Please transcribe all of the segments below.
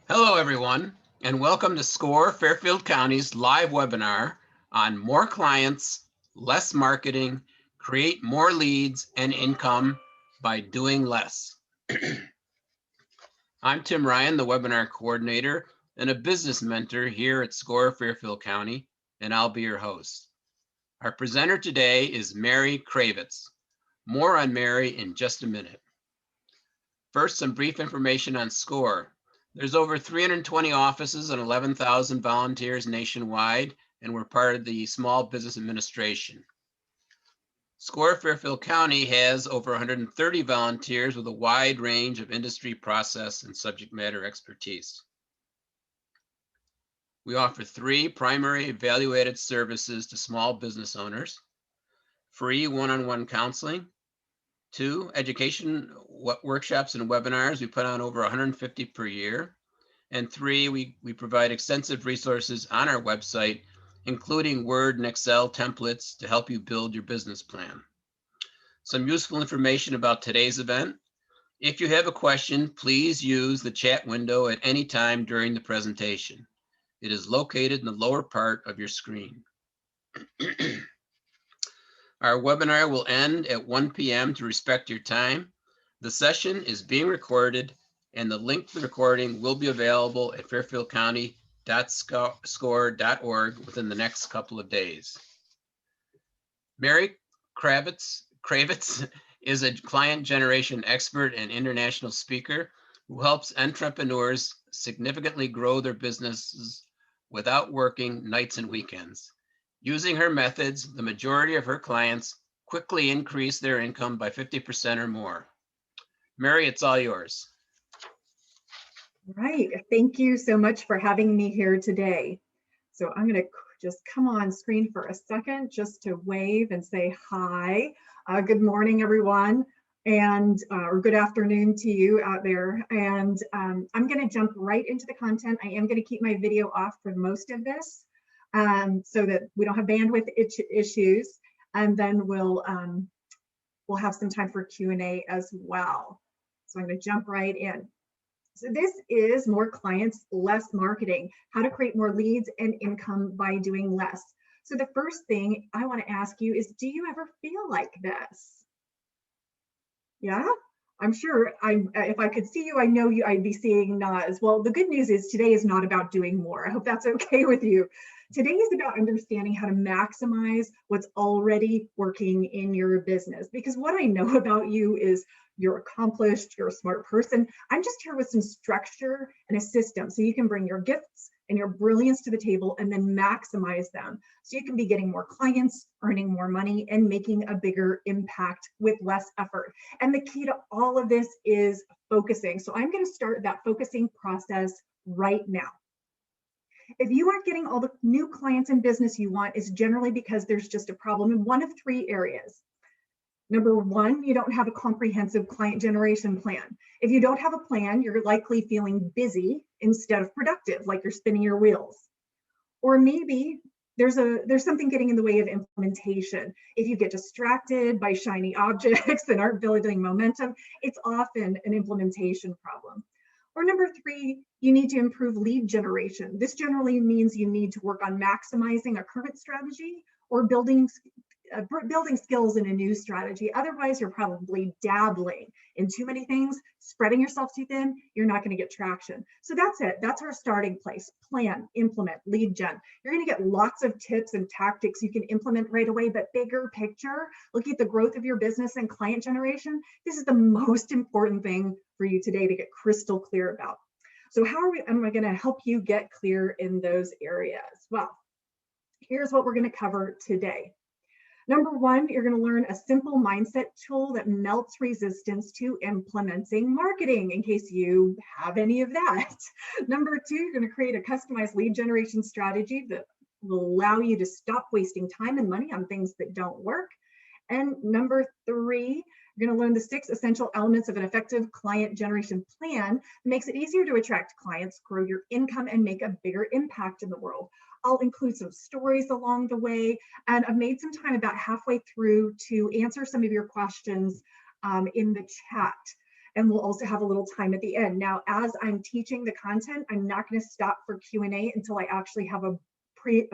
Hello, everyone, and welcome to SCORE Fairfield County's live webinar on more clients, less marketing, create more leads and income by doing less. I'm Tim Ryan, the webinar coordinator and a business mentor here at SCORE Fairfield County, and I'll be your host. Our presenter today is Mary Cravets. More on Mary in just a minute. First, some brief information on SCORE. There's over 320 offices and 11,000 volunteers nationwide, and we're part of the Small Business Administration. SCORE Fairfield County has over 130 volunteers with a wide range of industry, process, and subject matter expertise. We offer 3 primary evaluated services to small business owners: free one-on-one counseling, 2, education workshops and webinars. We put on over 150 per year. And 3, we provide extensive resources on our website, including Word and Excel templates to help you build your business plan. Some useful information about today's event. If you have a question, please use the chat window at any time during the presentation. It is located in the lower part of your screen. Our webinar will end at 1 p.m. to respect your time. The session is being recorded, and the link to the recording will be available at fairfieldcounty.score.org within the next couple of days. Mary Cravets is a client generation expert and international speaker who helps entrepreneurs significantly grow their businesses without working nights and weekends. Using her methods, the majority of her clients quickly increase their income by 50% or more. Mary, it's all yours. Right. Thank you so much for having me here today. So I'm going to just come on screen for a second just to wave and say hi. Good morning, everyone, and or good afternoon to you out there. And I'm going to jump right into the content. I am going to keep my video off for most of this so that we don't have bandwidth issues. And then we'll have some time for Q&A as well. So I'm going to jump right in. So this is more clients, less marketing, how to create more leads and income by doing less. So the first thing I want to ask you is, do you ever feel like this? Yeah, I'm sure if I could see you, I know I'd be seeing nods. Well, the good news is today is not about doing more. I hope that's okay with you. Today is about understanding how to maximize what's already working in your business. Because what I know about you is you're accomplished, you're a smart person. I'm just here with some structure and a system so you can bring your gifts and your brilliance to the table and then maximize them. So you can be getting more clients, earning more money, and making a bigger impact with less effort. And the key to all of this is focusing. So I'm going to start that focusing process right now. If you aren't getting all the new clients and business you want, it's generally because there's just a problem in one of 3 areas. Number 1, you don't have a comprehensive client generation plan. If you don't have a plan, you're likely feeling busy instead of productive, like you're spinning your wheels. Or maybe there's something getting in the way of implementation. If you get distracted by shiny objects and aren't building momentum, it's often an implementation problem. Or number 3, you need to improve lead generation. This generally means you need to work on maximizing a current strategy or building skills in a new strategy. Otherwise, you're probably dabbling in too many things, spreading yourself too thin, you're not going to get traction. So that's it. That's our starting place. Plan, implement, lead gen. You're going to get lots of tips and tactics you can implement right away, but bigger picture, look at the growth of your business and client generation. This is the most important thing for you today to get crystal clear about. So how am I going to help you get clear in those areas? Well, here's what we're going to cover today. Number 1, you're going to learn a simple mindset tool that melts resistance to implementing marketing, in case you have any of that. Number 2, you're going to create a customized lead generation strategy that will allow you to stop wasting time and money on things that don't work. And number 3, you're going to learn the 6 essential elements of an effective client generation plan that makes it easier to attract clients, grow your income, and make a bigger impact in the world. I'll include some stories along the way, and I've made some time about halfway through to answer some of your questions in the chat. And we'll also have a little time at the end. Now, as I'm teaching the content, I'm not going to stop for Q&A until I actually have a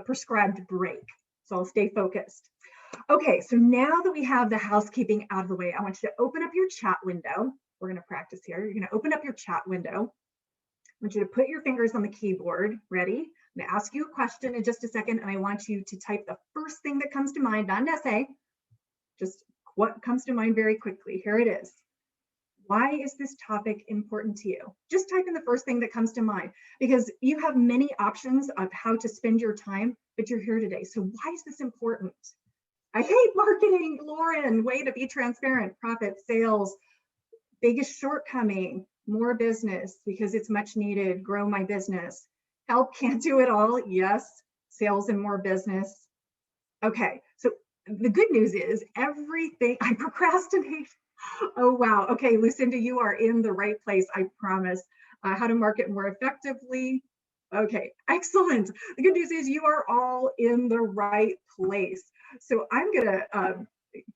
prescribed break. So I'll stay focused. Okay, so now that we have the housekeeping out of the way, I want you to open up your chat window. We're going to practice here. You're going to open up your chat window. I want you to put your fingers on the keyboard. Ready? I'm going to ask you a question in just a second, and I want you to type the first thing that comes to mind, not an essay, just what comes to mind very quickly. Here it is. Why is this topic important to you? Just type in the first thing that comes to mind, because you have many options of how to spend your time, but you're here today. So why is this important? I hate marketing, Lauren. Way to be transparent. Profit, sales, biggest shortcoming, more business because it's much needed. Grow my business. Help, can't do it all. Yes, sales and more business. Okay, so the good news is everything I procrastinate. Oh, wow. Okay, Lucinda, you are in the right place, I promise. How to market more effectively. Okay, excellent. The good news is you are all in the right place. So I'm gonna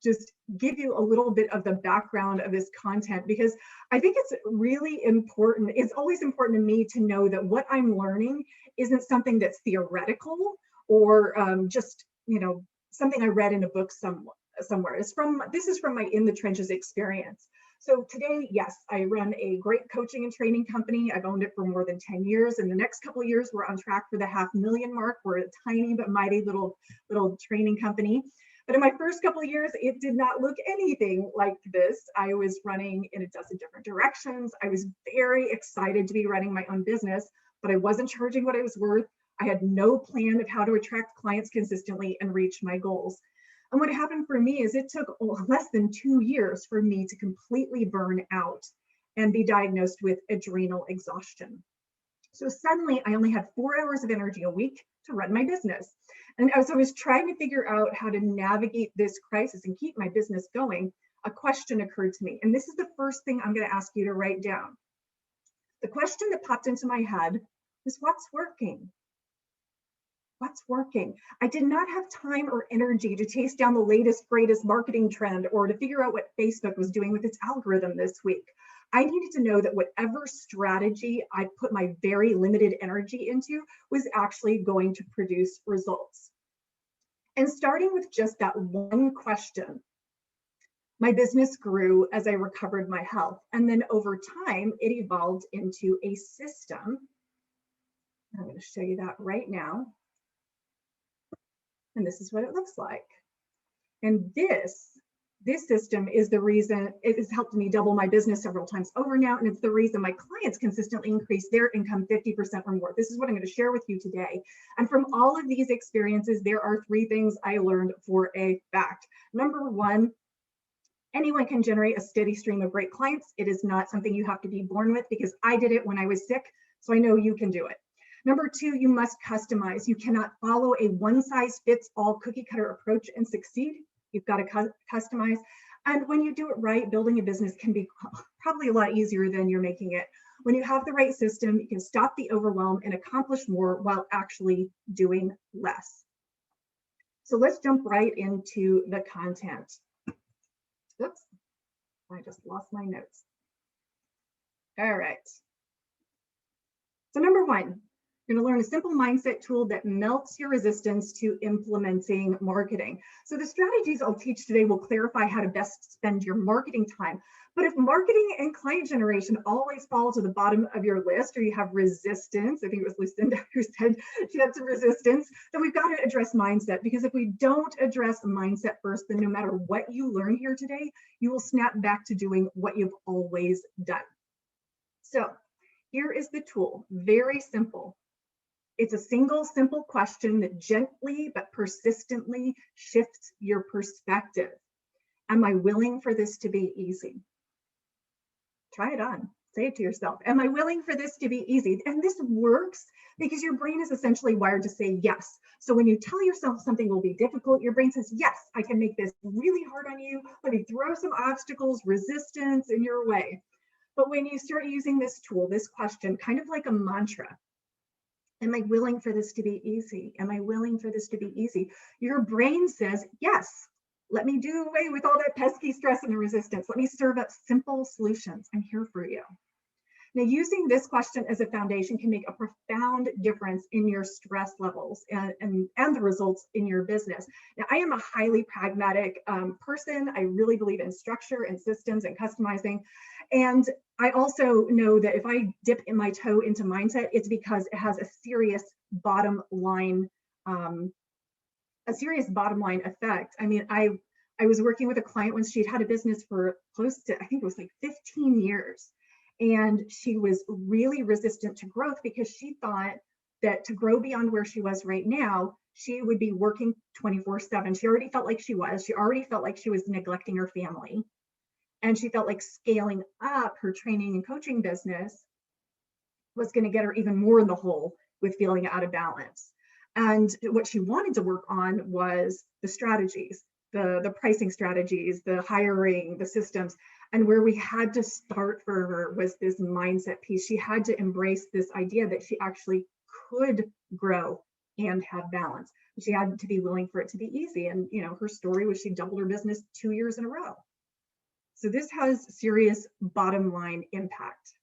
just give you a little bit of the background of this content, because I think it's really important. It's always important to me to know that what I'm learning isn't something that's theoretical or just, something I read in a book somewhere. This is from my in the trenches experience. So today, yes, I run a great coaching and training company. I've owned it for more than 10 years. In the next couple of years, we're on track for the 500,000 mark. We're a tiny but mighty little training company. But in my first couple of years, it did not look anything like this. I was running in a dozen different directions. I was very excited to be running my own business, but I wasn't charging what I was worth. I had no plan of how to attract clients consistently and reach my goals. And what happened for me is it took less than 2 years for me to completely burn out and be diagnosed with adrenal exhaustion. So suddenly I only had 4 hours of energy a week to run my business. And as I was trying to figure out how to navigate this crisis and keep my business going, a question occurred to me. And this is the first thing I'm going to ask you to write down. The question that popped into my head was, what's working? What's working? I did not have time or energy to chase down the latest, greatest marketing trend or to figure out what Facebook was doing with its algorithm this week. I needed to know that whatever strategy I put my very limited energy into was actually going to produce results. And starting with just that one question, my business grew as I recovered my health. And then over time, it evolved into a system. I'm going to show you that right now. And this is what it looks like. And this system is the reason it has helped me double my business several times over now. And it's the reason my clients consistently increase their income 50% or more. This is what I'm going to share with you today. And from all of these experiences, there are 3 things I learned for a fact. Number 1, anyone can generate a steady stream of great clients. It is not something you have to be born with, because I did it when I was sick. So I know you can do it. Number 2, you must customize. You cannot follow a one-size-fits-all cookie-cutter approach and succeed. You've got to customize. And when you do it right, building a business can be probably a lot easier than you're making it. When you have the right system, you can stop the overwhelm and accomplish more while actually doing less. So let's jump right into the content. Oops, I just lost my notes. All right. So number 1, you're going to learn a simple mindset tool that melts your resistance to implementing marketing. So the strategies I'll teach today will clarify how to best spend your marketing time. But if marketing and client generation always fall to the bottom of your list, or you have resistance, I think it was Lucinda who said she had some resistance, then we've got to address mindset. Because if we don't address mindset first, then no matter what you learn here today, you will snap back to doing what you've always done. So here is the tool, very simple. It's a single simple question that gently but persistently shifts your perspective. Am I willing for this to be easy? Try it on. Say it to yourself. Am I willing for this to be easy? And this works because your brain is essentially wired to say yes. So when you tell yourself something will be difficult, your brain says, yes, I can make this really hard on you. Let me throw some obstacles, resistance in your way. But when you start using this tool, this question, kind of like a mantra, am I willing for this to be easy? Am I willing for this to be easy? Your brain says, yes, Let me do away with all that pesky stress and the resistance. Let me serve up simple solutions. I'm here for you. Now, using this question as a foundation can make a profound difference in your stress levels and the results in your business. Now, I am a highly pragmatic person. I really believe in structure and systems and customizing. And I also know that if I dip in my toe into mindset, it's because it has a serious bottom line effect. I mean, I was working with a client when she'd had a business for close to, I think it was like 15 years. And she was really resistant to growth because she thought that to grow beyond where she was right now, she would be working 24/7. She already felt like she was. She already felt like she was neglecting her family. And she felt like scaling up her training and coaching business was going to get her even more in the hole with feeling out of balance. And what she wanted to work on was the strategies, the pricing strategies, the hiring, the systems. And where we had to start for her was this mindset piece. She had to embrace this idea that she actually could grow and have balance. She had to be willing for it to be easy. And her story was she doubled her business 2 years in a row. So this has serious bottom line impact.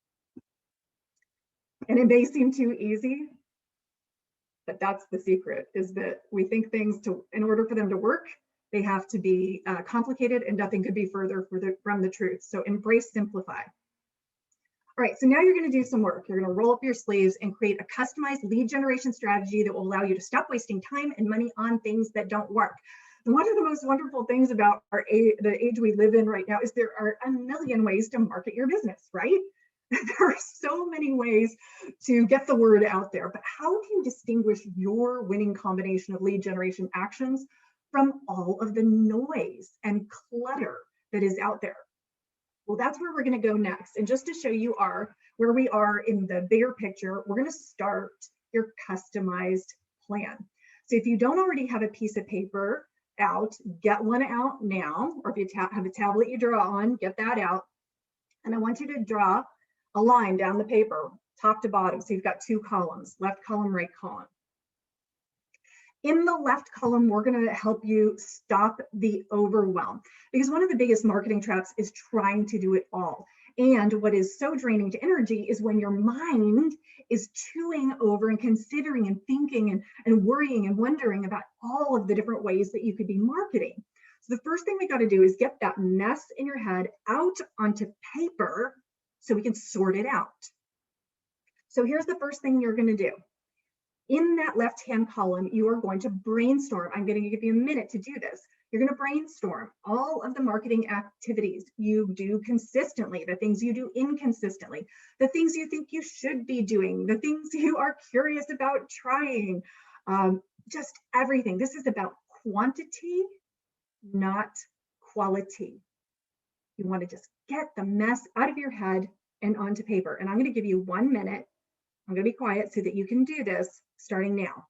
And it may seem too easy, but that's the secret, is that we think things in order for them to work, they have to be complicated, and nothing could be further from the truth. So embrace simplify. All right, so now you're going to do some work. You're going to roll up your sleeves and create a customized lead generation strategy that will allow you to stop wasting time and money on things that don't work. And one of the most wonderful things about the age we live in right now is there are a million ways to market your business, right? There are so many ways to get the word out there, but how do you distinguish your winning combination of lead generation actions from all of the noise and clutter that is out there? Well, that's where we're going to go next. And just to show you where we are in the bigger picture, we're going to start your customized plan. So if you don't already have a piece of paper out, get one out now, or if you have a tablet you draw on, get that out. And I want you to draw a line down the paper, top to bottom. So you've got 2 columns, left column, right column. In the left column, we're going to help you stop the overwhelm, because one of the biggest marketing traps is trying to do it all. And what is so draining to energy is when your mind is chewing over and considering and thinking and worrying and wondering about all of the different ways that you could be marketing. So the first thing we got to do is get that mess in your head out onto paper so we can sort it out. So here's the first thing you're going to do. In that left-hand column, you are going to brainstorm. I'm going to give you a minute to do this. You're going to brainstorm all of the marketing activities you do consistently, the things you do inconsistently, the things you think you should be doing, the things you are curious about trying, just everything. This is about quantity, not quality. You want to just get the mess out of your head and onto paper. And I'm going to give you 1 minute. I'm going to be quiet so that you can do this starting now.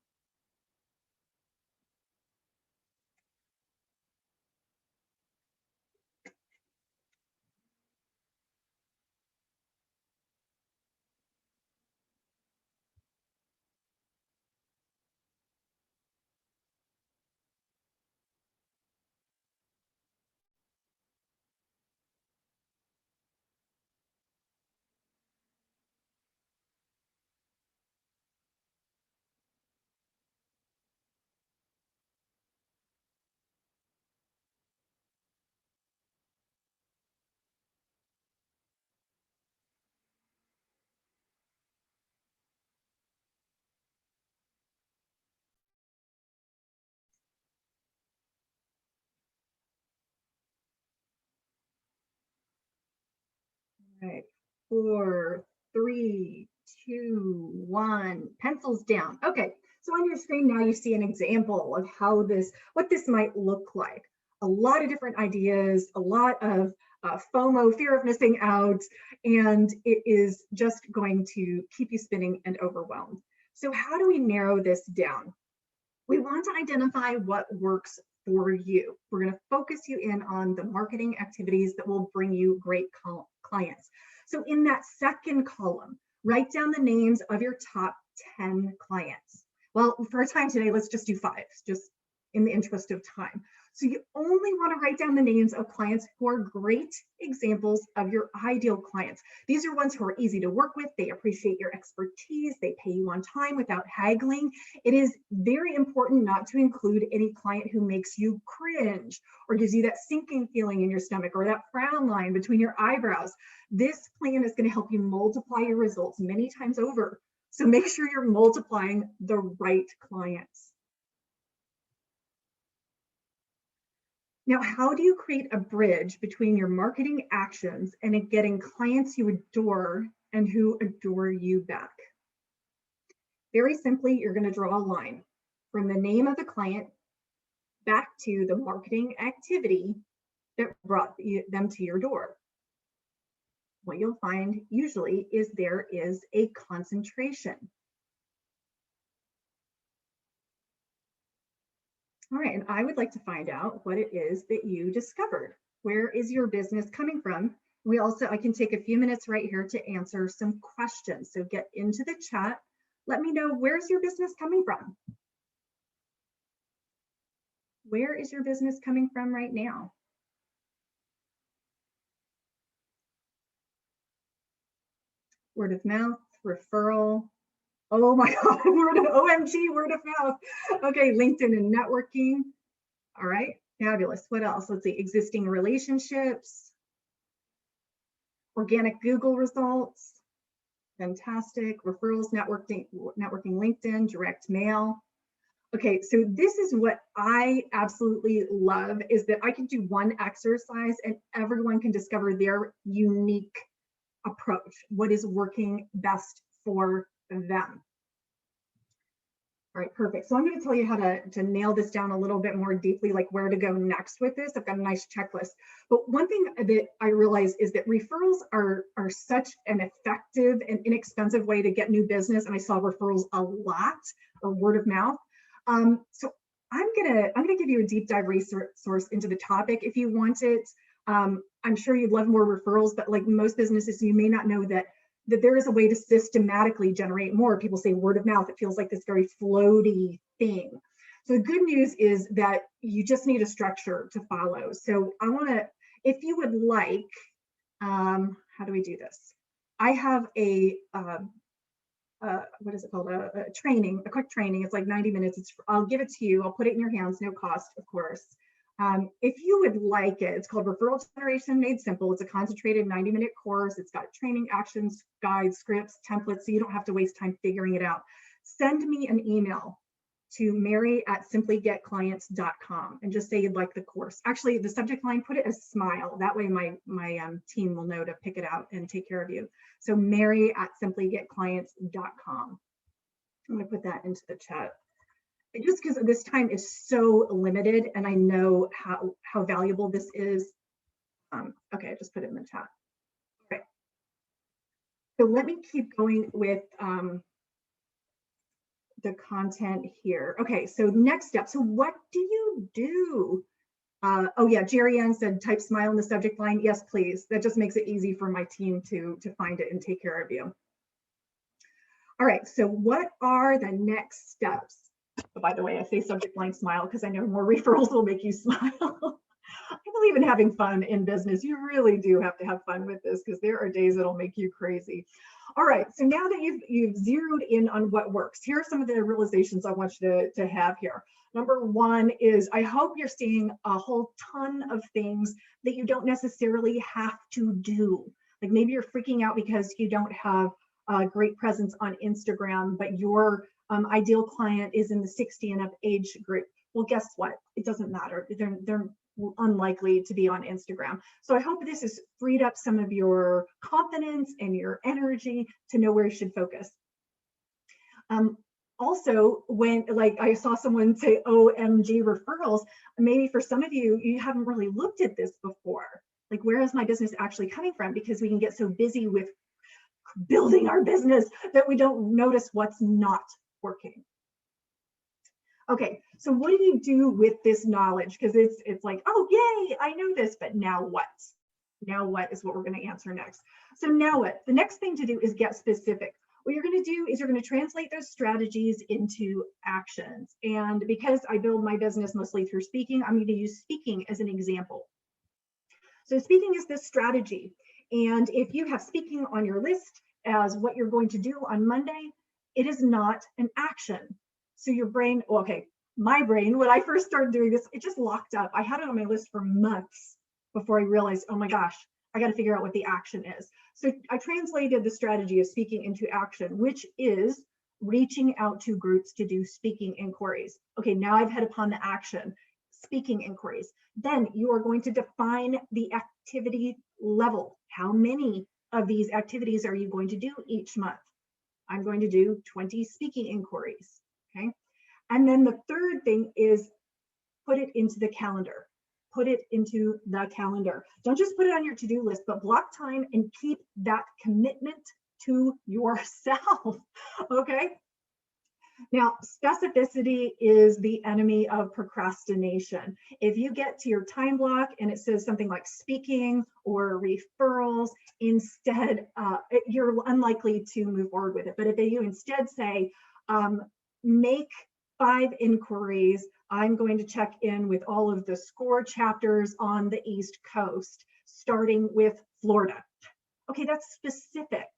All right, 4, 3, 2, 1, pencils down. Okay, so on your screen now you see an example of what this might look like. A lot of different ideas, a lot of FOMO, fear of missing out, and it is just going to keep you spinning and overwhelmed. So how do we narrow this down? We want to identify what works for you. We're going to focus you in on the marketing activities that will bring you great clients. So in that second column, write down the names of your top 10 clients. Well, for our time today, let's just do 5, just in the interest of time. So you only want to write down the names of clients who are great examples of your ideal clients. These are ones who are easy to work with. They appreciate your expertise. They pay you on time without haggling. It is very important not to include any client who makes you cringe or gives you that sinking feeling in your stomach or that frown line between your eyebrows. This plan is going to help you multiply your results many times over. So make sure you're multiplying the right clients. Now, how do you create a bridge between your marketing actions and getting clients you adore and who adore you back? Very simply, you're going to draw a line from the name of the client back to the marketing activity that brought them to your door. What you'll find usually is there is a concentration. All right, and I would like to find out what it is that you discovered. Where is your business coming from? I can take a few minutes right here to answer some questions. So get into the chat. Let me know, where's your business coming from? Where is your business coming from right now? Word of mouth, referral. Oh my God, OMG, word of mouth. Okay, LinkedIn and networking. All right, fabulous. What else? Let's see, existing relationships, organic Google results. Fantastic. Referrals, networking, LinkedIn, direct mail. Okay, so this is what I absolutely love, is that I can do one exercise and everyone can discover their unique approach, what is working best for them. All right, perfect. So I'm going to tell you how to nail this down a little bit more deeply, like where to go next with this. I've got a nice checklist. But one thing that I realize is that referrals are such an effective and inexpensive way to get new business. And I saw referrals a lot, or word of mouth. So I'm gonna give you a deep dive resource into the topic if you want it. I'm sure you'd love more referrals, but like most businesses, you may not know that there is a way to systematically generate more. People say word of mouth, it feels like this very floaty thing. So the good news is that you just need a structure to follow. So I wanna, if you would like, how do we do this? I have a, what is it called? A training, a quick training. It's like 90 minutes. I'll give it to you. I'll put it in your hands, no cost, of course. If you would like it, it's called Referral Generation Made Simple. It's a concentrated 90-minute course. It's got training, actions, guides, scripts, templates, so you don't have to waste time figuring it out. Send me an email to mary@simplygetclients.com and just say you'd like the course. Actually, the subject line, put it as smile. That way my team will know to pick it out and take care of you. So mary@simplygetclients.com. I'm going to put that into the chat. Just because this time is so limited and I know how valuable this is. Okay, I just put it in the chat. Okay. So let me keep going with the content here. Okay, so next step. So what do you do? Oh yeah, Jerry Ann said type smile in the subject line. Yes, please. That just makes it easy for my team to find it and take care of you. All right, so what are the next steps? Oh, by the way, I say subject line smile because I know more referrals will make you smile. I believe in having fun in business. You really do have to have fun with this because there are days that'll make you crazy. All right, so now that you've zeroed in on what works, here are some of the realizations I want you to have here. Number one is I hope you're seeing a whole ton of things that you don't necessarily have to do. Like maybe you're freaking out because you don't have a great presence on Instagram, but your ideal client is in the 60 and up age group. Well, guess what? It doesn't matter. They're unlikely to be on Instagram. So I hope this has freed up some of your confidence and your energy to know where you should focus. Also, when like I saw someone say OMG referrals, maybe for some of you, you haven't really looked at this before. Like, where is my business actually coming from? Because we can get so busy with building our business that we don't notice what's not working. Okay, so what do you do with this knowledge? Because it's like, oh, yay, I know this, but now what? Now what is what we're going to answer next. So now what? The next thing to do is get specific. What you're going to do is you're going to translate those strategies into actions. And because I build my business mostly through speaking, I'm going to use speaking as an example. So speaking is this strategy. And if you have speaking on your list as what you're going to do on Monday, it is not an action. So your brain, well, okay, my brain, when I first started doing this, it just locked up. I had it on my list for months before I realized, oh my gosh, I got to figure out what the action is. So I translated the strategy of speaking into action, which is reaching out to groups to do speaking inquiries. Okay, now I've hit upon the action, speaking inquiries. Then you are going to define the activity level. How many of these activities are you going to do each month? I'm going to do 20 speaking inquiries, okay? And then the third thing is put it into the calendar. Put it into the calendar. Don't just put it on your to-do list, but block time and keep that commitment to yourself, okay? Now, specificity is the enemy of procrastination. If you get to your time block and it says something like speaking or referrals, instead, you're unlikely to move forward with it. But if you instead say, make 5 inquiries, I'm going to check in with all of the SCORE chapters on the East Coast, starting with Florida. Okay, that's specific.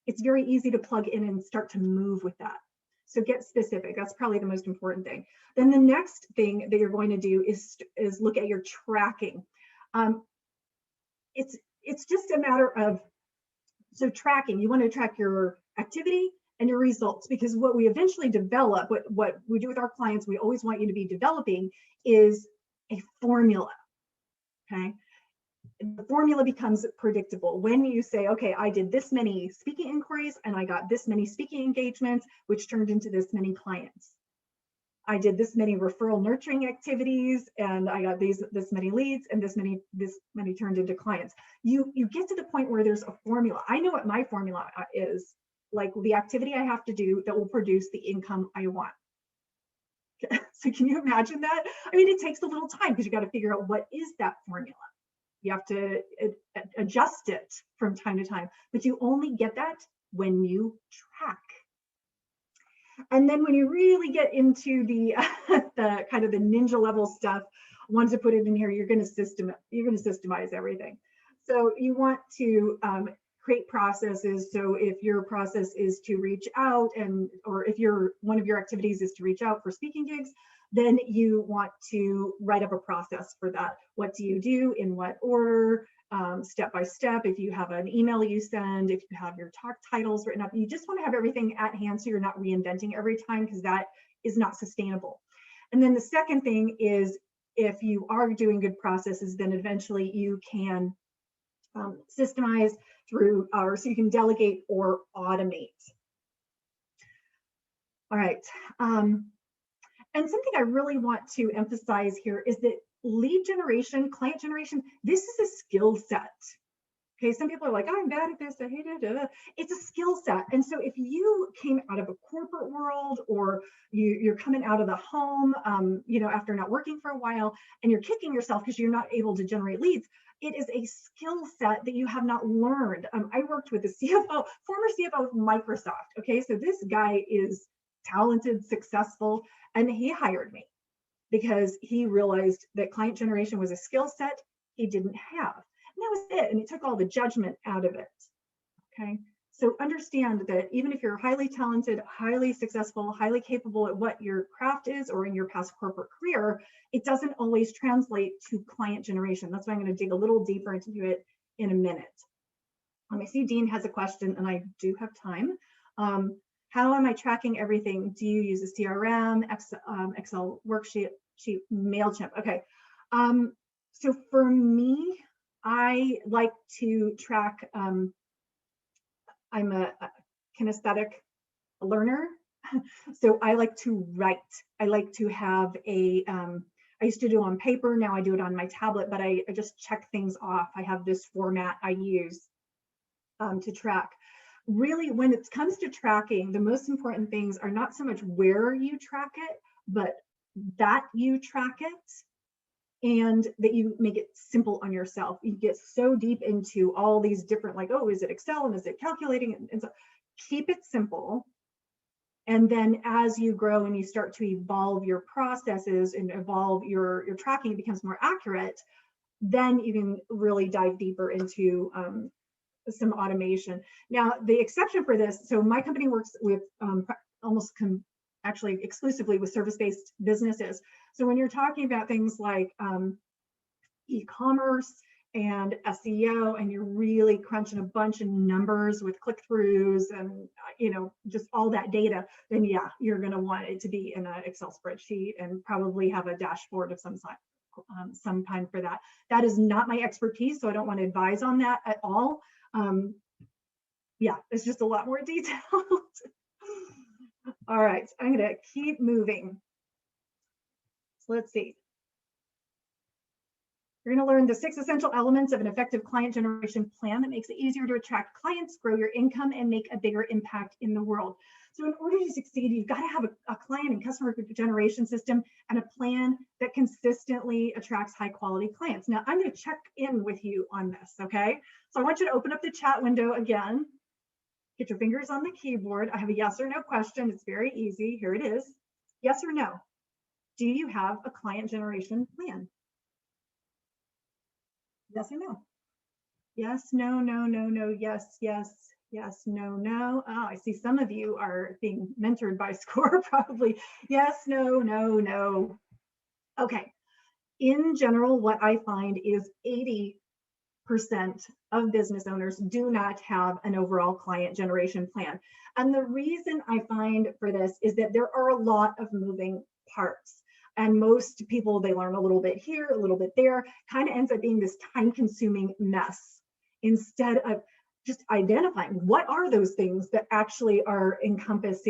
It's very easy to plug in and start to move with that. So get specific. That's probably the most important thing. Then the next thing that you're going to do is look at your tracking. It's just a matter of, so tracking, you want to track your activity and your results, because what we eventually develop, what we do with our clients, we always want you to be developing is a formula, okay? The formula becomes predictable when you say, okay, I did this many speaking inquiries and I got this many speaking engagements, which turned into this many clients. I did this many referral nurturing activities and I got this many leads, and this many turned into clients. You get to the point where there's a formula. I know what my formula is, like the activity I have to do that will produce the income I want. So can you imagine that? I mean, it takes a little time because you got to figure out what is that formula. You have to adjust it from time to time, but you only get that when you track. And then when you really get into the the kind of the ninja level stuff, once you put it in here, you're going to systemize everything. So you want to create processes. So if your process is to reach out, or if one of your activities is to reach out for speaking gigs, then you want to write up a process for that. What do you do, in what order, step by step? If you have an email you send, if you have your talk titles written up, you just want to have everything at hand so you're not reinventing every time, because that is not sustainable. And then the second thing is, if you are doing good processes, then eventually you can systemize through, or so you can delegate or automate. All right. And something I really want to emphasize here is that lead generation, client generation, this is a skill set. Okay, some people are like, oh, I'm bad at this, I hate it. It's a skill set. And so if you came out of a corporate world, or you're coming out of the home, after not working for a while, and you're kicking yourself because you're not able to generate leads, it is a skill set that you have not learned. I worked with the former CFO of Microsoft. Okay, so this guy is talented, successful, and he hired me because he realized that client generation was a skill set he didn't have. And that was it. And he took all the judgment out of it. Okay. So understand that even if you're highly talented, highly successful, highly capable at what your craft is, or in your past corporate career, it doesn't always translate to client generation. That's why I'm going to dig a little deeper into it in a minute. I see Dean has a question, and I do have time. How am I tracking everything? Do you use a CRM, Excel worksheet, MailChimp? Okay. So for me, I like to track, I'm a kinesthetic learner. So I like to write. I like to have I used to do it on paper, now I do it on my tablet, but I just check things off. I have this format I use to track. Really, when it comes to tracking, the most important things are not so much where you track it, but that you track it, and that you make it simple on yourself. You get so deep into all these different, like, oh, is it Excel and is it calculating? And so keep it simple. And then as you grow and you start to evolve your processes and evolve your tracking, it becomes more accurate, then you can really dive deeper into some automation. Now, the exception for this, so my company works with actually exclusively with service-based businesses. So when you're talking about things like e-commerce and SEO, and you're really crunching a bunch of numbers with click-throughs and just all that data, then yeah, you're going to want it to be in an Excel spreadsheet and probably have a dashboard of some kind for that. That is not my expertise, so I don't want to advise on that at all. Yeah, it's just a lot more detailed. All right, I'm going to keep moving. So let's see. You're going to learn the 6 essential elements of an effective client generation plan that makes it easier to attract clients, grow your income, and make a bigger impact in the world. So in order to succeed, you've got to have a client and customer generation system and a plan that consistently attracts high quality clients. Now, I'm going to check in with you on this, okay? So I want you to open up the chat window again. Get your fingers on the keyboard. I have a yes or no question. It's very easy. Here it is. Yes or no? Do you have a client generation plan? Yes or no? Yes, no, no, no, no, yes, yes, yes, no, no. Oh, I see some of you are being mentored by SCORE probably. Yes, no, no, no. Okay. In general, what I find is 80% of business owners do not have an overall client generation plan. And the reason I find for this is that there are a lot of moving parts. And most people, they learn a little bit here, a little bit there, kind of ends up being this time-consuming mess instead of just identifying what are those things that actually are encompassed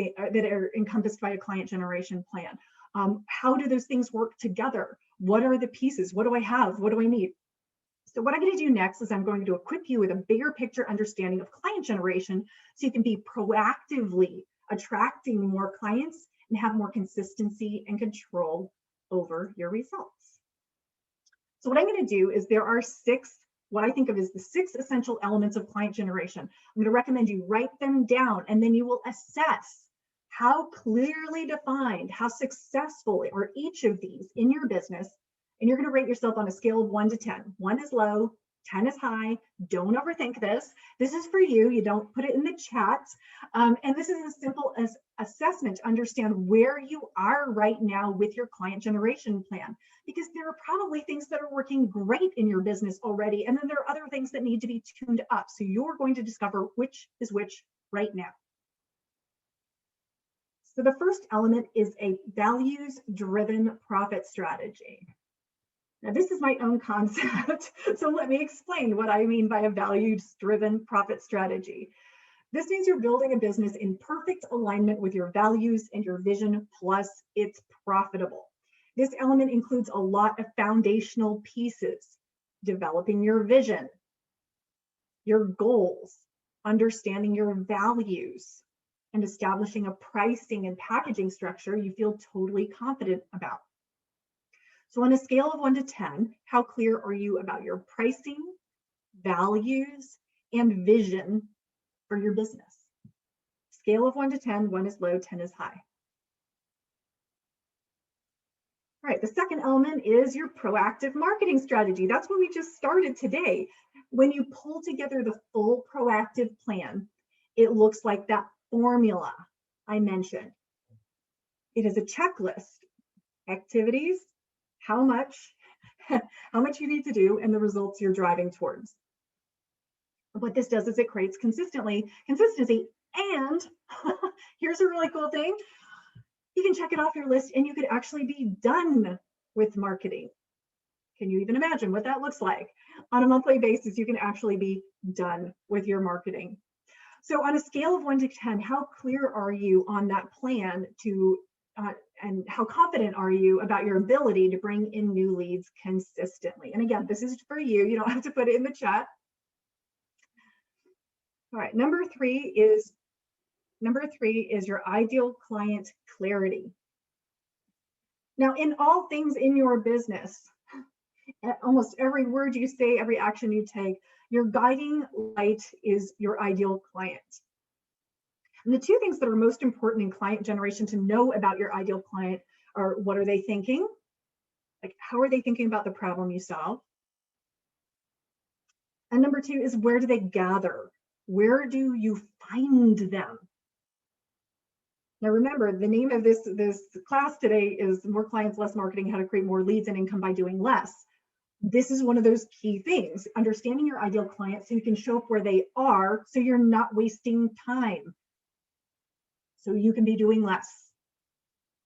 by a client generation plan. How do those things work together? What are the pieces? What do I have? What do I need? So what I'm going to do next is I'm going to equip you with a bigger picture understanding of client generation so you can be proactively attracting more clients and have more consistency and control over your results. So what I'm going to do is there are 6, what I think of as the 6 essential elements of client generation. I'm going to recommend you write them down, and then you will assess how clearly defined, how successful are each of these in your business. And you're going to rate yourself on a scale of 1 to 10. 1 is low, 10 is high. Don't overthink this. This is for you. You don't put it in the chat. And this is as simple as assessment to understand where you are right now with your client generation plan, because there are probably things that are working great in your business already. And then there are other things that need to be tuned up. So you're going to discover which is which right now. So the first element is a values-driven profit strategy. Now, this is my own concept, so let me explain what I mean by a values-driven profit strategy. This means you're building a business in perfect alignment with your values and your vision, plus it's profitable. This element includes a lot of foundational pieces: developing your vision, your goals, understanding your values, and establishing a pricing and packaging structure you feel totally confident about. So on a scale of 1 to 10, how clear are you about your pricing, values, and vision for your business? Scale of 1 to 10, 1 is low, 10 is high. All right, the second element is your proactive marketing strategy. That's what we just started today. When you pull together the full proactive plan, it looks like that formula I mentioned. It is a checklist: activities, how much you need to do, and the results you're driving towards. What this does is it creates consistency, and here's a really cool thing: you can check it off your list and you could actually be done with marketing. Can you even imagine what that looks like? On a monthly basis, you can actually be done with your marketing. So on a scale of 1 to 10, how clear are you on that plan to and how confident are you about your ability to bring in new leads consistently? And again, this is for you. You don't have to put it in the chat. All right, number three is your ideal client clarity. Now, in all things in your business, almost every word you say, every action you take, your guiding light is your ideal client. And the two things that are most important in client generation to know about your ideal client are, what are they thinking? Like, how are they thinking about the problem you solve? And number two is, where do they gather? Where do you find them? Now remember, the name of this class today is More Clients, Less Marketing, How to Create More Leads and Income by Doing Less. This is one of those key things, understanding your ideal client so you can show up where they are, so you're not wasting time, so you can be doing less.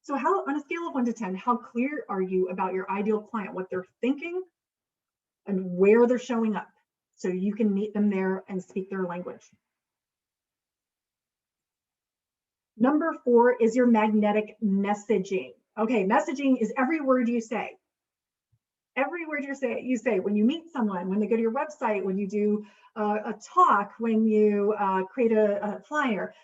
So how, on a scale of 1 to 10, how clear are you about your ideal client, what they're thinking and where they're showing up, so you can meet them there and speak their language? Number 4 is your magnetic messaging. Okay, messaging is every word you say. Every word you say when you meet someone, when they go to your website, when you do a talk, when you create a flyer.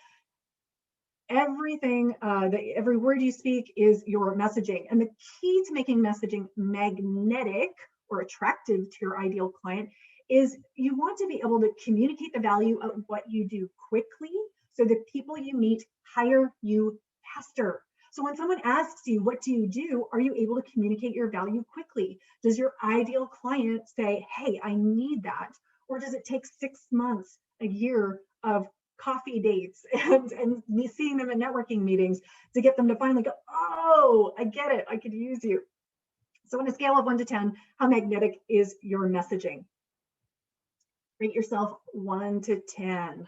Everything, every word you speak is your messaging. And the key to making messaging magnetic or attractive to your ideal client is you want to be able to communicate the value of what you do quickly, so that people you meet hire you faster. So when someone asks you, what do you do? Are you able to communicate your value quickly? Does your ideal client say, hey, I need that? Or does it take 6 months, a year of coffee dates and me seeing them at networking meetings to get them to finally go, oh, I get it, I could use you? So on a scale of 1 to 10, how magnetic is your messaging? Rate yourself 1 to 10.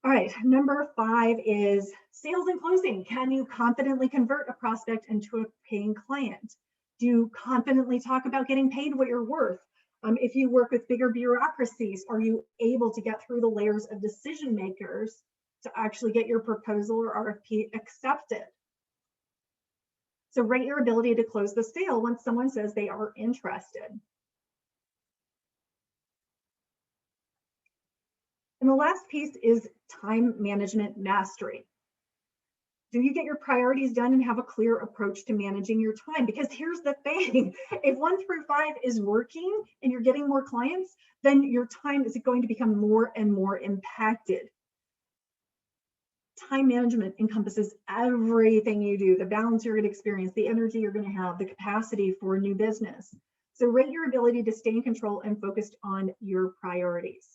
All right, number 5 is sales and closing. Can you confidently convert a prospect into a paying client? Do you confidently talk about getting paid what you're worth? If you work with bigger bureaucracies, are you able to get through the layers of decision makers to actually get your proposal or RFP accepted? So rate your ability to close the sale when someone says they are interested. And the last piece is time management mastery. Do you get your priorities done and have a clear approach to managing your time? Because here's the thing, if 1 through 5 is working and you're getting more clients, then your time is going to become more and more impacted. Time management encompasses everything you do, the balance you're going to experience, the energy you're going to have, the capacity for new business. So rate your ability to stay in control and focused on your priorities.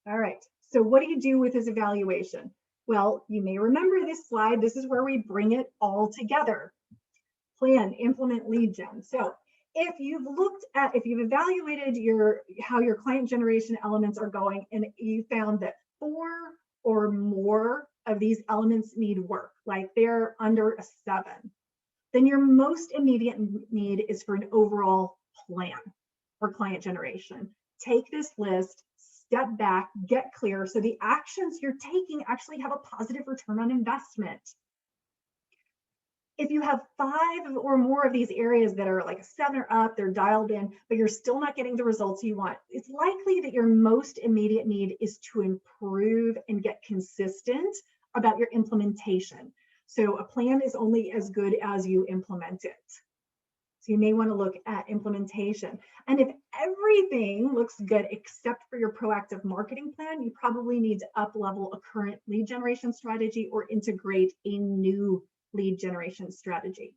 All right, so what do you do with this evaluation? Well, you may remember this slide. This is where we bring it all together. Plan, implement, lead gen. So if you've evaluated how your client generation elements are going, and you found that 4 or more of these elements need work, like they're under a 7, then your most immediate need is for an overall plan for client generation. Take this list, step back, get clear, so the actions you're taking actually have a positive return on investment. If you have 5 or more of these areas that are like a 7 or up, they're dialed in, but you're still not getting the results you want, it's likely that your most immediate need is to improve and get consistent about your implementation. So a plan is only as good as you implement it. So you may want to look at implementation. And if everything looks good except for your proactive marketing plan, you probably need to up-level a current lead generation strategy or integrate a new lead generation strategy.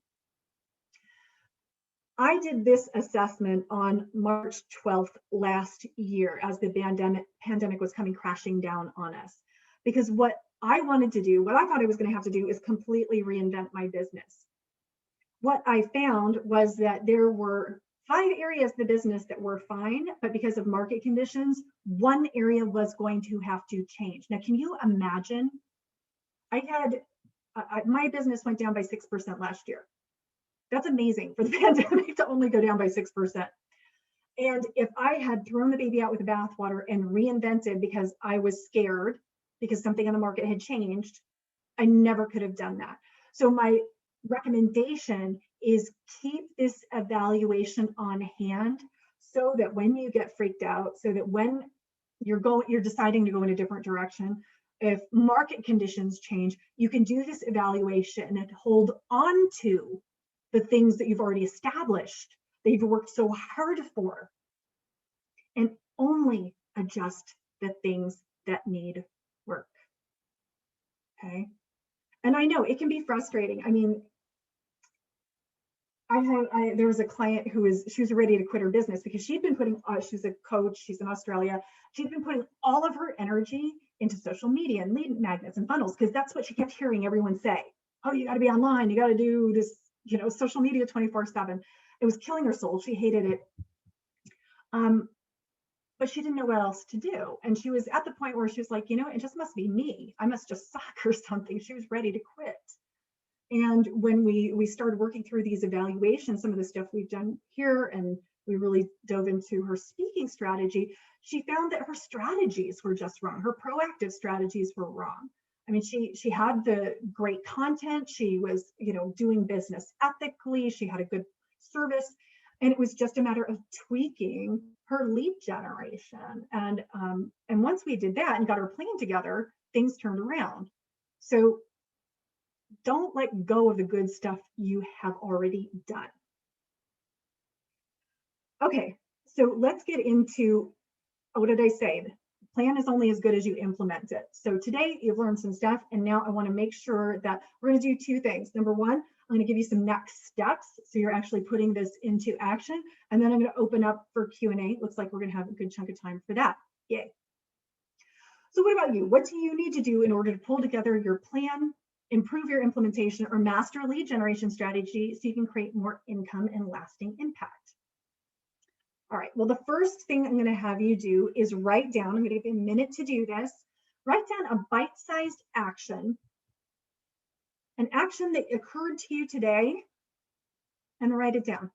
I did this assessment on March 12th last year as the pandemic was coming crashing down on us. Because what I wanted to do, what I thought I was going to have to do, is completely reinvent my business. What I found was that there were 5 areas of the business that were fine, but because of market conditions, 1 area was going to have to change. Now, can you imagine? My business went down by 6% last year. That's amazing for the pandemic to only go down by 6%. And if I had thrown the baby out with the bathwater and reinvented because I was scared because something on the market had changed, I never could have done that. So my recommendation is keep this evaluation on hand, so that when you get freaked out, so that when you're deciding to go in a different direction, if market conditions change, you can do this evaluation and hold on to the things that you've already established, that you've worked so hard for, and only adjust the things that need work. Okay. And I know it can be frustrating. I mean, there was a client she was ready to quit her business because she'd been putting, she's a coach, she's in Australia. She'd been putting all of her energy into social media and lead magnets and funnels because that's what she kept hearing everyone say. Oh, you got to be online. You got to do this, social media 24/7. It was killing her soul. She hated it. But she didn't know what else to do. And she was at the point where she was like, it just must be me. I must just suck or something. She was ready to quit. And when we started working through these evaluations, some of the stuff we've done here, and we really dove into her speaking strategy, she found that her strategies were just wrong. Her proactive strategies were wrong. I mean, she had the great content. She was, doing business ethically. She had a good service. And it was just a matter of tweaking her lead generation. And once we did that and got her plan together, things turned around. So don't let go of the good stuff you have already done. Okay, so let's get into, what did I say? The plan is only as good as you implement it. So today you've learned some stuff, and now I want to make sure that we're going to do two things. Number one, I'm going to give you some next steps, so you're actually putting this into action, and then I'm going to open up for Q&A. Looks like we're going to have a good chunk of time for that. Yay. So what about you? What do you need to do in order to pull together your plan, improve your implementation, or master lead generation strategy so you can create more income and lasting impact? All right, well, the first thing I'm going to have you do is write down, I'm going to give you a minute to do this, write down a bite-sized action, an action that occurred to you today, and write it down.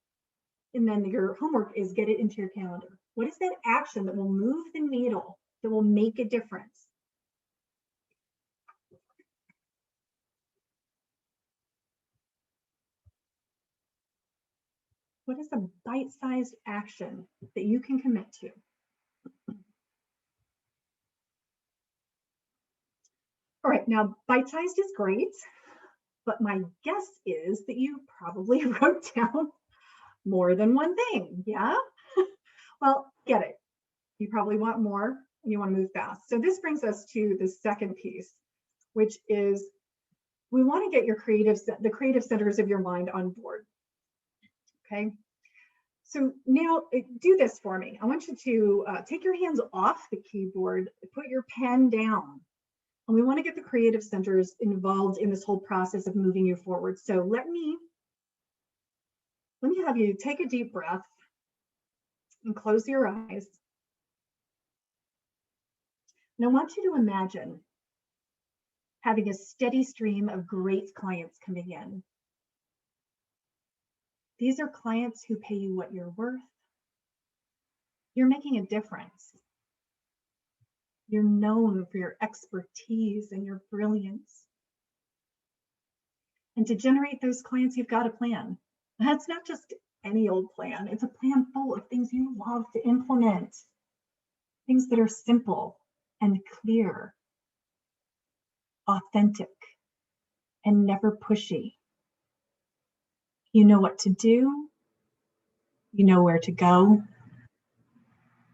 And then your homework is get it into your calendar. What is that action that will move the needle, that will make a difference? What is a bite-sized action that you can commit to? All right, now bite-sized is great, but my guess is that you probably wrote down more than one thing, yeah? Well, get it. You probably want more and you want to move fast. So this brings us to the second piece, which is we want to get the creative centers of your mind on board. Okay. So now do this for me. I want you to take your hands off the keyboard, put your pen down. And we want to get the creative centers involved in this whole process of moving you forward. So let me have you take a deep breath and close your eyes. And I want you to imagine having a steady stream of great clients coming in. These are clients who pay you what you're worth. You're making a difference. You're known for your expertise and your brilliance. And to generate those clients, you've got a plan. And that's not just any old plan. It's a plan full of things you love to implement. Things that are simple and clear, authentic, and never pushy. You know what to do. You know where to go.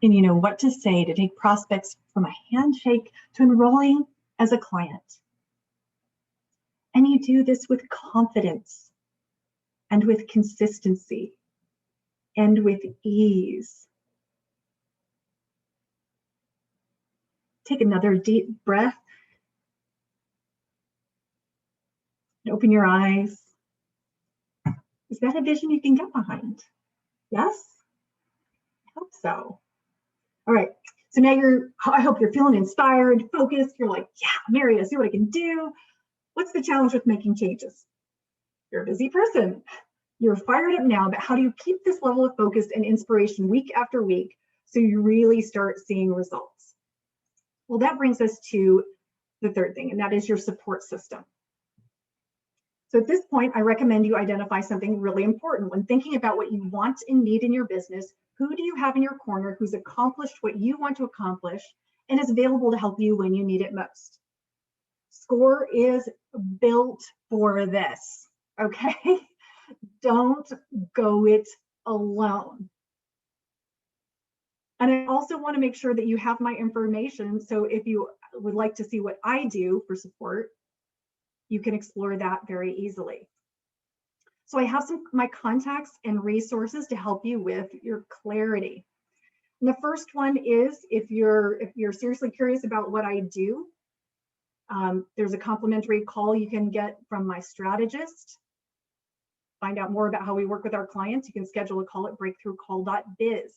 And you know what to say to take prospects from a handshake to enrolling as a client. And you do this with confidence and with consistency and with ease. Take another deep breath. And open your eyes. Is that a vision you can get behind? Yes? I hope so. All right. So now I hope you're feeling inspired, focused. You're like, yeah, I'm ready to see what I can do. What's the challenge with making changes? You're a busy person. You're fired up now, but how do you keep this level of focus and inspiration week after week so you really start seeing results? Well, that brings us to the third thing, and that is your support system. So at this point, I recommend you identify something really important. When thinking about what you want and need in your business, who do you have in your corner who's accomplished what you want to accomplish and is available to help you when you need it most? SCORE is built for this, okay? Don't go it alone. And I also want to make sure that you have my information. So if you would like to see what I do for support, you can explore that very easily. So I have my contacts and resources to help you with your clarity. And the first one is if you're seriously curious about what I do, there's a complimentary call you can get from my strategist. Find out more about how we work with our clients. You can schedule a call at breakthroughcall.biz.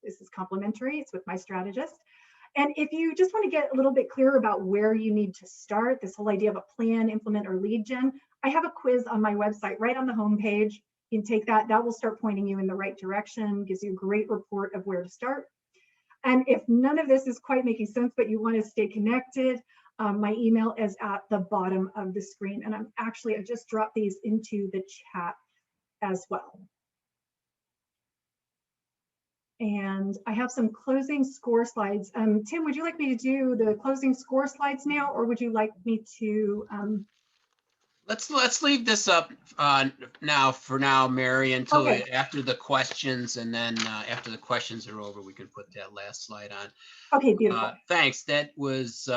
This is complimentary. It's with my strategist. And if you just want to get a little bit clearer about where you need to start, this whole idea of a plan, implement, or lead gen, I have a quiz on my website right on the homepage. You can take that. That will start pointing you in the right direction, gives you a great report of where to start. And if none of this is quite making sense, but you want to stay connected, my email is at the bottom of the screen. And I just dropped these into the chat as well. And I have some closing score slides. Tim, would you like me to do the closing score slides now, or would you like me to? Let's leave this up for now, Mary, until Okay. after the questions, and then after the questions are over, we can put that last slide on. Okay, beautiful. Thanks. That was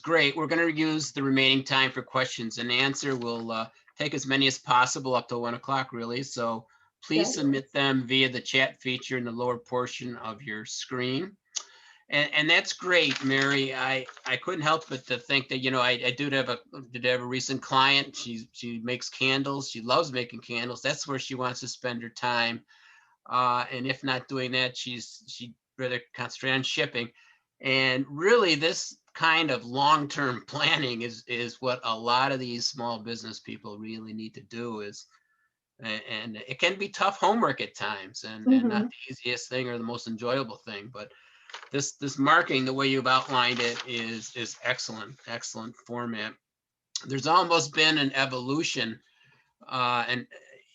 great. We're going to use the remaining time for questions and answer. We'll take as many as possible up to 1 o'clock, really. So please submit them via the chat feature in the lower portion of your screen. And that's great, Mary. I couldn't help but to think that, I did have a recent client. She makes candles. She loves making candles. That's where she wants to spend her time. And if not doing that, she'd rather concentrate on shipping. And really, this kind of long-term planning is what a lot of these small business people really need to do. And it can be tough homework at times, and not the easiest thing or the most enjoyable thing, but this marketing, the way you've outlined it, is excellent format. There's almost been an evolution and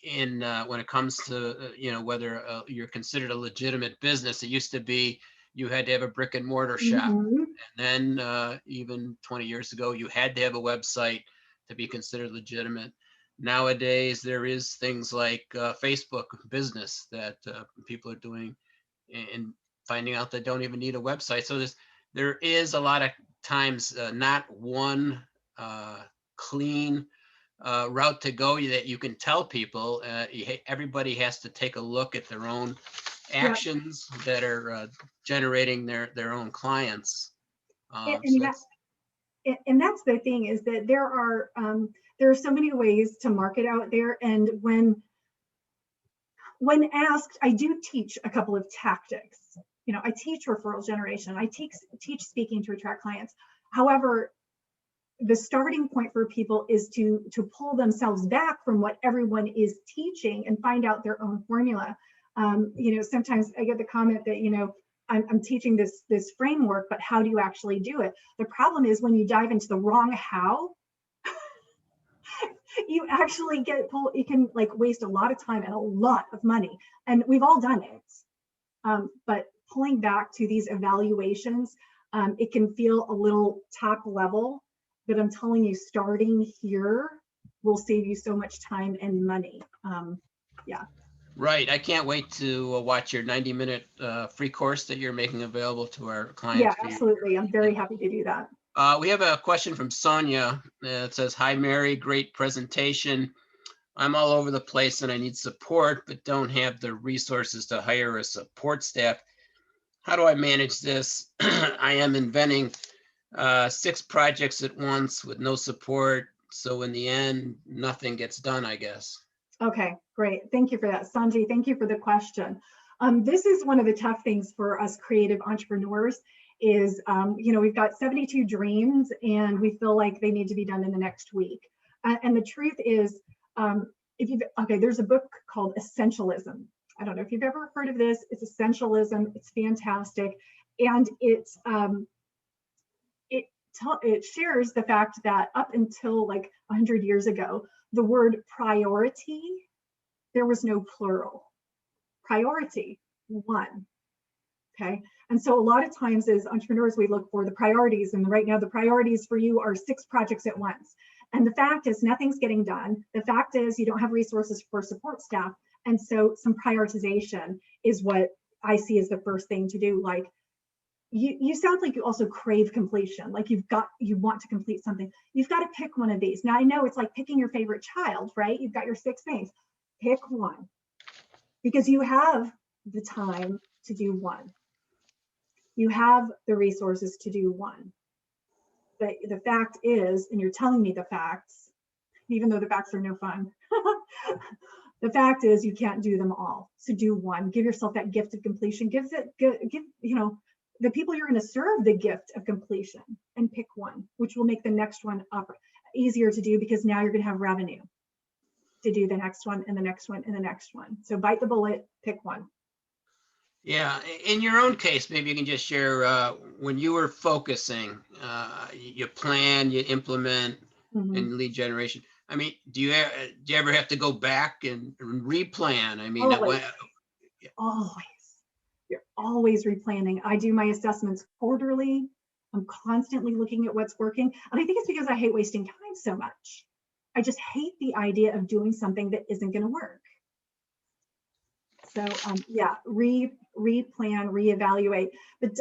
in when it comes to whether you're considered a legitimate business. It used to be you had to have a brick and mortar shop, and then even 20 years ago you had to have a website to be considered legitimate. Nowadays there is things like Facebook business that people are doing, and finding out they don't even need a website. So there is a lot of times not one clean route to go that you can tell people. Everybody has to take a look at their own actions that are generating their own clients. And that's the thing, is that there are so many ways to market out there. And when asked, I do teach a couple of tactics. I teach referral generation. I teach speaking to attract clients. However, the starting point for people is to pull themselves back from what everyone is teaching and find out their own formula. Sometimes I get the comment that, I'm teaching this framework, but how do you actually do it? The problem is when you dive into the wrong how, you actually you can waste a lot of time and a lot of money. And we've all done it. But pulling back to these evaluations, it can feel a little top level, but I'm telling you, starting here will save you so much time and money. Yeah. Right. I can't wait to watch your 90-minute free course that you're making available to our clients. Yeah, absolutely. I'm very happy to do that. We have a question from Sonia. It says, "Hi, Mary, great presentation. I'm all over the place and I need support, but don't have the resources to hire a support staff. How do I manage this? I am inventing 6 projects at once with no support. So in the end, nothing gets done, I guess." Okay, great. Thank you for that, Sanjay. Thank you for the question. This is one of the tough things for us creative entrepreneurs is, we've got 72 dreams and we feel like they need to be done in the next week. And the truth is, there's a book called Essentialism. I don't know if you've ever heard of this. It's Essentialism. It's fantastic. And it shares the fact that up until 100 years ago, the word priority, there was no plural. Priority, one. Okay. And so a lot of times as entrepreneurs, we look for the priorities. And right now the priorities for you are 6 projects at once. And the fact is nothing's getting done. The fact is you don't have resources for support staff. And so some prioritization is what I see as the first thing to do. Like, you sound like you also crave completion. Like you want to complete something. You've got to pick one of these. Now I know it's like picking your favorite child, right? You've got your 6 things. Pick one, because you have the time to do one. You have the resources to do one. But the fact is, and you're telling me the facts, even though the facts are no fun, the fact is you can't do them all. So do one. Give yourself that gift of completion. Give the people you're going to serve the gift of completion, and pick one, which will make the next one up easier to do, because now you're going to have revenue to do the next one and the next one and the next one. So bite the bullet, pick one. Yeah, in your own case, maybe you can just share when you were focusing, you plan, you implement, and lead generation. I mean, do you ever have to go back and replan? I mean, Always. Always. You're always replanning. I do my assessments quarterly. I'm constantly looking at what's working. And I think it's because I hate wasting time so much. I just hate the idea of doing something that isn't going to work. So yeah, replan, reevaluate, but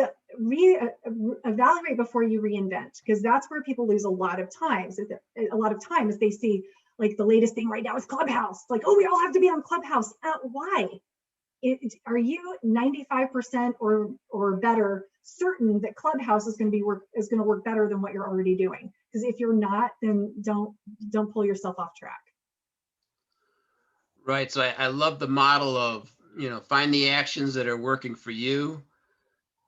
evaluate before you reinvent, because that's where people lose a lot of time. A lot of times they see, like, the latest thing right now is Clubhouse. Like, oh, we all have to be on Clubhouse. Why? Are you 95% or better certain that Clubhouse is going to work better than what you're already doing? Because if you're not, then don't pull yourself off track. Right. So I love the model of, find the actions that are working for you,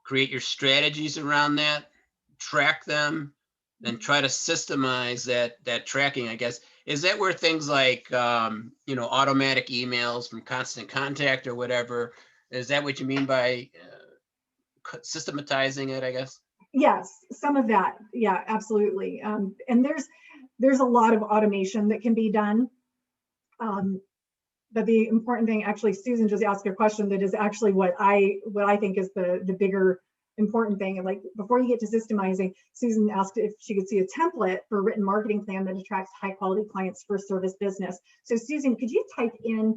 create your strategies around that, track them, then try to systemize that tracking, I guess. Is that where things like, automatic emails from Constant Contact or whatever, is that what you mean by systematizing it, I guess? Yes, some of that. Yeah, absolutely. And there's a lot of automation that can be done. But the important thing, actually, Susan just asked a question that is actually what I think is the bigger important thing. And like, before you get to systemizing, Susan asked if she could see a template for a written marketing plan that attracts high quality clients for service business. So Susan, could you type in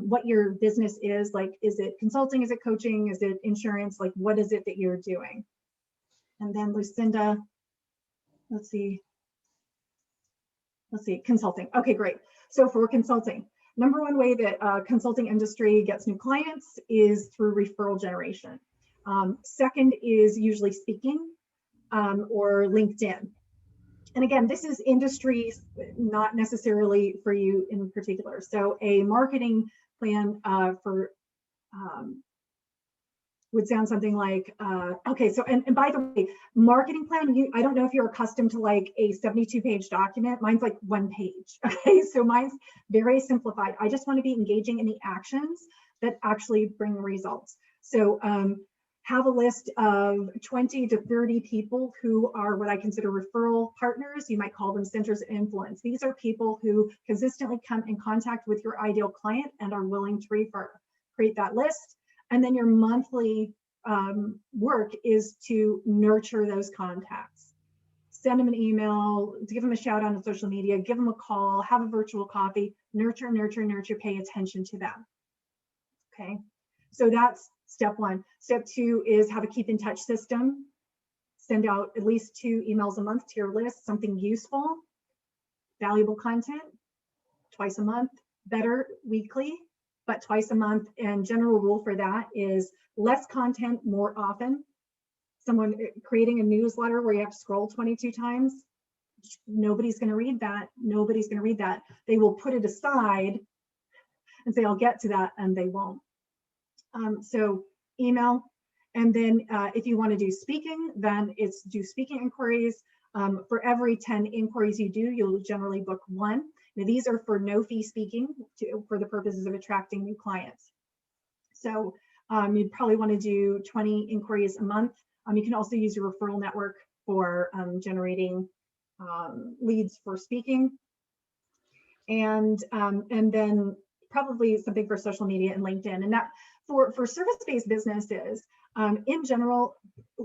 what your business is? Like, is it consulting? Is it coaching? Is it insurance? Like, what is it that you're doing? And then Lucinda, let's see, consulting. Okay, great. So for consulting, number one way that consulting industry gets new clients is through referral generation. Second is usually speaking or LinkedIn. And again, this is industry, not necessarily for you in particular. So a marketing plan for would sound something like, okay, so, and by the way, marketing plan, I don't know if you're accustomed to like a 72-page document. Mine's like 1 page, okay? So mine's very simplified. I just want to be engaging in the actions that actually bring results. So have a list of 20 to 30 people who are what I consider referral partners. You might call them centers of influence. These are people who consistently come in contact with your ideal client and are willing to refer. Create that list. And then your monthly work is to nurture those contacts. Send them an email, give them a shout out on social media, give them a call, have a virtual coffee, nurture, nurture, nurture, pay attention to them. Okay, so that's step one. Step two is have a keep in touch system. Send out at least 2 emails a month to your list, something useful, valuable content, twice a month, better weekly, but twice a month. And general rule for that is less content more often. Someone creating a newsletter where you have to scroll 22 times, nobody's going to read that. Nobody's going to read that. They will put it aside and say, I'll get to that, and they won't. So email. And then if you want to do speaking, then it's do speaking inquiries. For every 10 inquiries you do, you'll generally book 1. Now, these are for no fee speaking for the purposes of attracting new clients. So you'd probably want to do 20 inquiries a month. You can also use your referral network for generating leads for speaking. And then probably something for social media and LinkedIn. And that for service-based businesses, in general,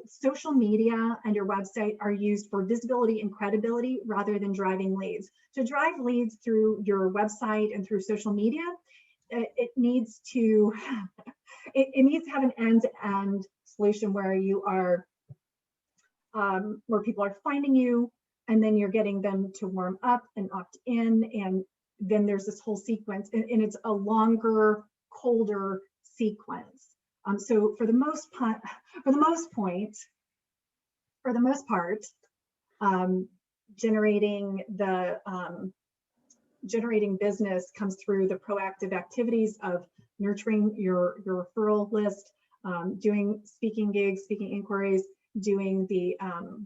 social media and your website are used for visibility and credibility rather than driving leads. To drive leads through your website and through social media, it needs to it needs to have an end-to-end solution where you are, where people are finding you, and then you're getting them to warm up and opt in, and then there's this whole sequence, and it's a longer, colder sequence. So for the most part, generating business comes through the proactive activities of nurturing your referral list, doing speaking gigs, speaking inquiries, doing the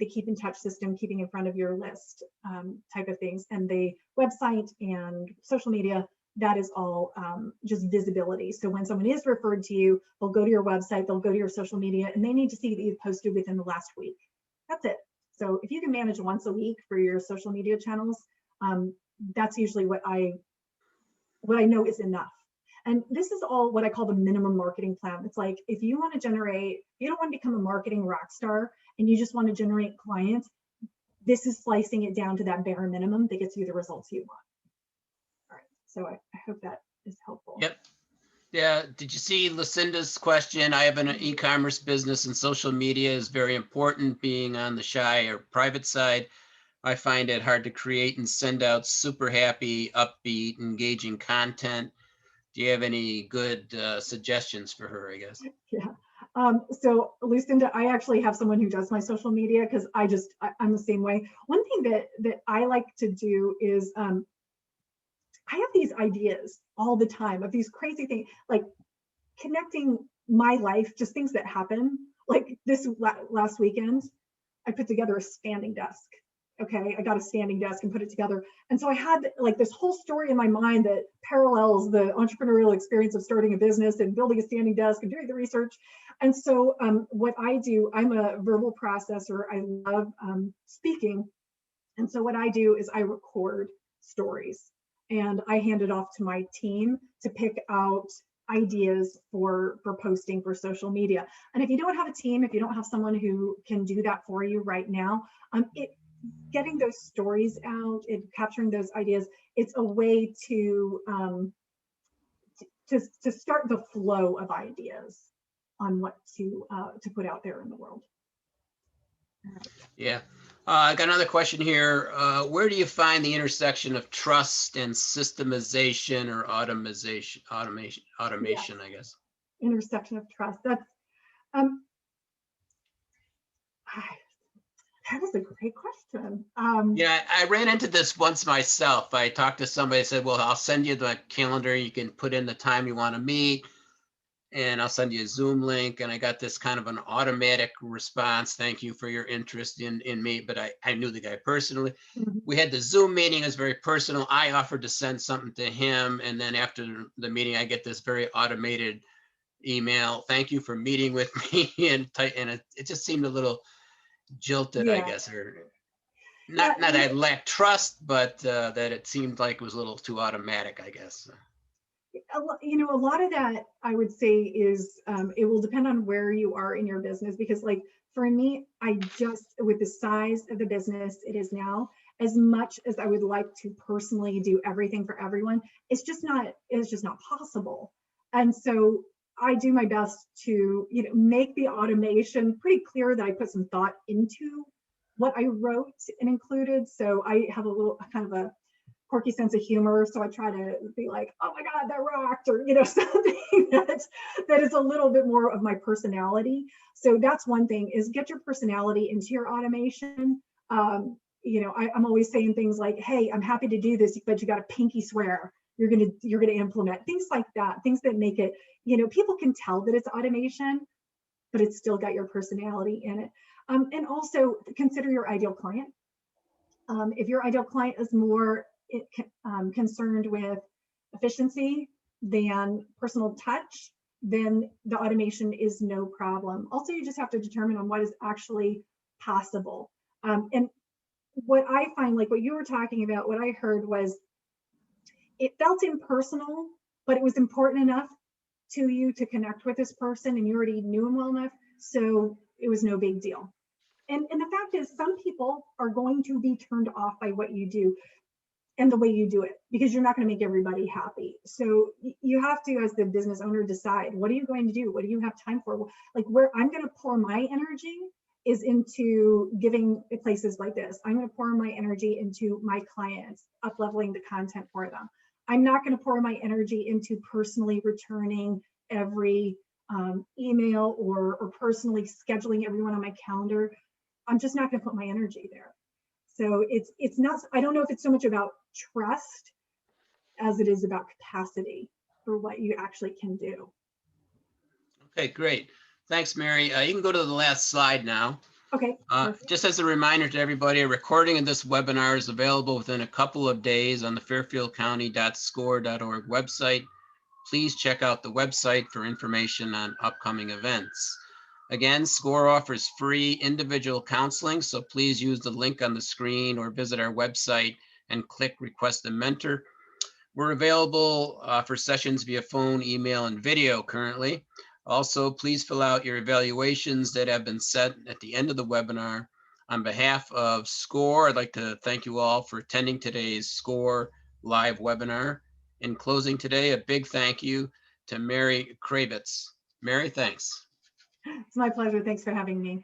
keep in touch system, keeping in front of your list type of things, and the website and social media. That is all just visibility. So when someone is referred to you, they'll go to your website, they'll go to your social media, and they need to see that you've posted within the last week. That's it. So if you can manage once a week for your social media channels, that's usually what I know is enough. And this is all what I call the minimum marketing plan. It's like, if you want to generate, you don't want to become a marketing rock star and you just want to generate clients, this is slicing it down to that bare minimum that gets you the results you want. All right, so I hope that is helpful. Yep. Yeah, did you see Lucinda's question? I have an e-commerce business and social media is very important. Being on the shy or private side, I find it hard to create and send out super happy, upbeat, engaging content. Do you have any good suggestions for her, I guess? Yeah. So Lucinda, I actually have someone who does my social media because I'm the same way. One thing that I like to do is I have these ideas all the time of these crazy things, like connecting my life, just things that happen. Like this last weekend, I put together a standing desk. Okay, I got a standing desk and put it together. And so I had like this whole story in my mind that parallels the entrepreneurial experience of starting a business and building a standing desk and doing the research. And so what I do, I'm a verbal processor. I love speaking. And so what I do is I record stories and I hand it off to my team to pick out ideas for posting for social media. And if you don't have a team, if you don't have someone who can do that for you right now, getting those stories out and capturing those ideas, it's a way to start the flow of ideas on what to put out there in the world. Yeah. I got another question here. Where do you find the intersection of trust and systemization or automation, I guess? Intersection of trust. That's that is a great question. Yeah, I ran into this once myself. I talked to somebody, said, well, I'll send you the calendar. You can put in the time you want to meet, and I'll send you a Zoom link. And I got this kind of an automatic response. Thank you for your interest in me. But I knew the guy personally. Mm-hmm. We had the Zoom meeting. It was very personal. I offered to send something to him. And then after the meeting, I get this very automated email. Thank you for meeting with me. And it just seemed a little jilted, Yeah. I guess, or not that I lacked trust, but that it seemed like it was a little too automatic, I guess. A lot of that I would say is it will depend on where you are in your business, because like for me, with the size of the business it is now, as much as I would like to personally do everything for everyone, it's just not possible. And so I do my best to make the automation pretty clear that I put some thought into what I wrote and included. So I have a little kind of a quirky sense of humor, so I try to be like, oh my God, that rocked, or something that is a little bit more of my personality. So that's one thing, is get your personality into your automation. I'm always saying things like, hey, I'm happy to do this, but you got to pinky swear you're gonna implement things like that, things that make it, people can tell that it's automation, but it's still got your personality in it. And also consider your ideal client. If your ideal client is more concerned with efficiency than personal touch, then the automation is no problem. Also, you just have to determine on what is actually possible. And what I find, like what you were talking about, what I heard was it felt impersonal, but it was important enough to you to connect with this person, and you already knew him well enough, so it was no big deal. And the fact is, some people are going to be turned off by what you do. and the way you do it, because you're not going to make everybody happy. So you have to, as the business owner, decide, what are you going to do? What do you have time for? Like, where I'm going to pour my energy is into giving places like this. I'm going to pour my energy into my clients, up leveling the content for them. I'm not going to pour my energy into personally returning every email or personally scheduling everyone on my calendar. I'm just not going to put my energy there. So it's not, I don't know if it's so much about trust as it is about capacity for what you actually can do. Okay, great. Thanks, Mary. You can go to the last slide now. Okay. Just as a reminder to everybody, a recording of this webinar is available within a couple of days on the fairfieldcounty.score.org website. Please check out the website for information on upcoming events. Again, SCORE offers free individual counseling, so please use the link on the screen or visit our website and click Request a Mentor. We're available for sessions via phone, email, and video currently. Also, please fill out your evaluations that have been set at the end of the webinar. On behalf of SCORE, I'd like to thank you all for attending today's SCORE live webinar. In closing today, a big thank you to Mary Cravets. Mary, thanks. It's my pleasure. Thanks for having me.